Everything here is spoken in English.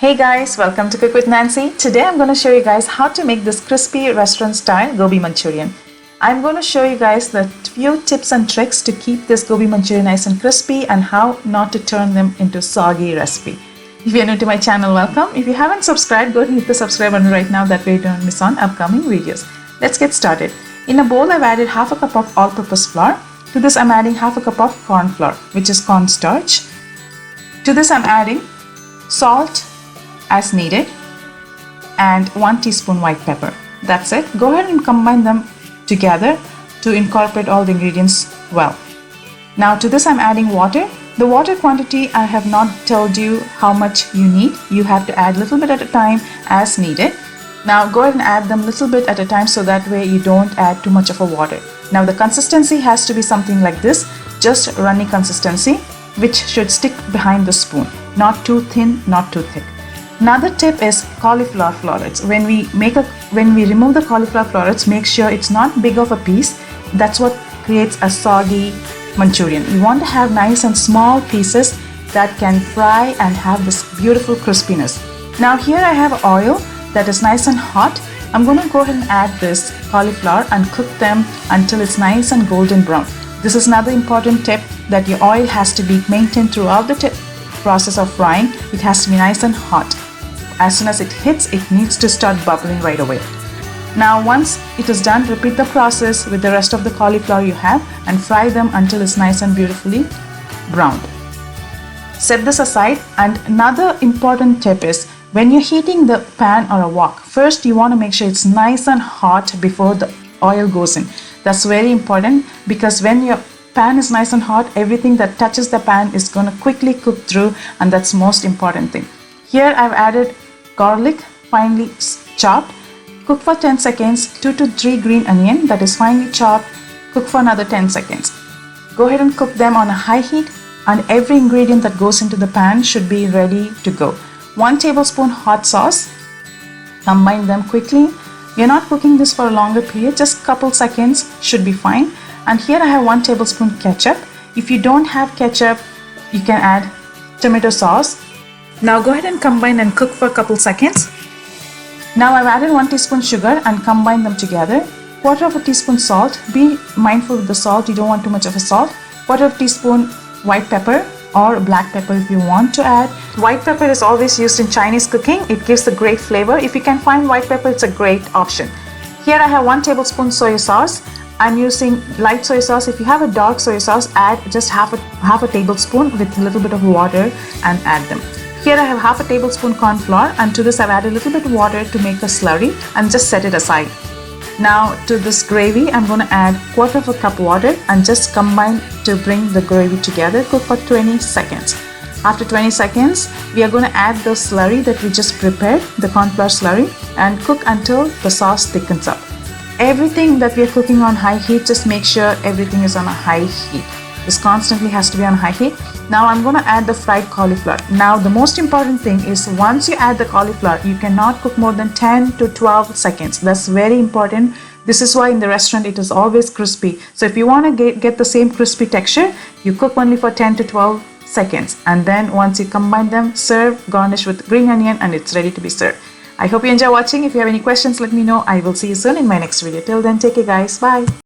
Hey guys, welcome to Cook with Nancy. Today I'm going to show you guys how to make this crispy restaurant style Gobi Manchurian. I'm going to show you guys the few tips and tricks to keep this Gobi Manchurian nice and crispy and how not to turn them into soggy recipe. If you're new to my channel, welcome. If you haven't subscribed, go ahead and hit the subscribe button right now, that way you don't miss on upcoming videos. Let's get started. In a bowl, I've added half a cup of all-purpose flour. To this I'm adding half a cup of corn flour, which is cornstarch. To this I'm adding salt as needed and 1 teaspoon white pepper. That's it. Go ahead and combine them together to incorporate all the ingredients well. Now to this I'm adding water. The water quantity I have not told you how much you need. You have to add a little bit at a time as needed. Now go ahead and add them a little bit at a time so that way you don't add too much of a water. Now the consistency has to be something like this, just runny consistency, which should stick behind the spoon. Not too thin, not too thick. Another tip is cauliflower florets. When we remove the cauliflower florets, make sure it's not big of a piece. That's what creates a soggy Manchurian. You want to have nice and small pieces that can fry and have this beautiful crispiness. Now here I have oil that is nice and hot. I'm going to go ahead and add this cauliflower and cook them until it's nice and golden brown. This is another important tip, that your oil has to be maintained throughout the process of frying. It has to be nice and hot. As soon as it hits, it needs to start bubbling right away. Now once it is done, repeat the process with the rest of the cauliflower you have and fry them until it's nice and beautifully browned. Set this aside. And another important tip is, when you're heating the pan or a wok, first you want to make sure it's nice and hot before the oil goes in. That's very important, because when your pan is nice and hot, everything that touches the pan is going to quickly cook through, and that's most important thing. Here I've added garlic finely chopped. Cook for 10 seconds. 2 to 3 green onion that is finely chopped. Cook for another 10 seconds. Go ahead and cook them on a high heat, and every ingredient that goes into the pan should be ready to go. 1 tablespoon hot sauce. Combine them quickly. You're not cooking this for a longer period, just couple seconds should be fine. And here I have 1 tablespoon ketchup. If you don't have ketchup, you can add tomato sauce. Now go ahead and combine and cook for a couple seconds. Now I've added 1 teaspoon sugar and combine them together. 1/4 teaspoon salt. Be mindful with the salt, you don't want too much of a salt. 1/4 teaspoon white pepper or black pepper if you want to add. White pepper is always used in Chinese cooking. It gives a great flavor. If you can find white pepper, it's a great option. Here I have 1 tablespoon soy sauce. I'm using light soy sauce. If you have a dark soy sauce, add just half a tablespoon with a little bit of water and add them. Here I have half a tablespoon corn flour, and to this I've added a little bit of water to make a slurry and just set it aside. Now to this gravy, I'm going to add 1/4 cup water and just combine to bring the gravy together. Cook for 20 seconds. After 20 seconds, we are going to add the slurry that we just prepared, the corn flour slurry, and cook until the sauce thickens up. Everything that we are cooking on high heat, just make sure everything is on a high heat. This constantly has to be on high heat. Now I'm going to add the fried cauliflower. Now the most important thing is, once you add the cauliflower, you cannot cook more than 10 to 12 seconds. That's very important. This is why in the restaurant it is always crispy. So if you want to get the same crispy texture, you cook only for 10 to 12 seconds. And then once you combine them, serve, garnish with green onion, and it's ready to be served. I hope you enjoy watching. If you have any questions, let me know. I will see you soon in my next video. Till then, take care guys. Bye.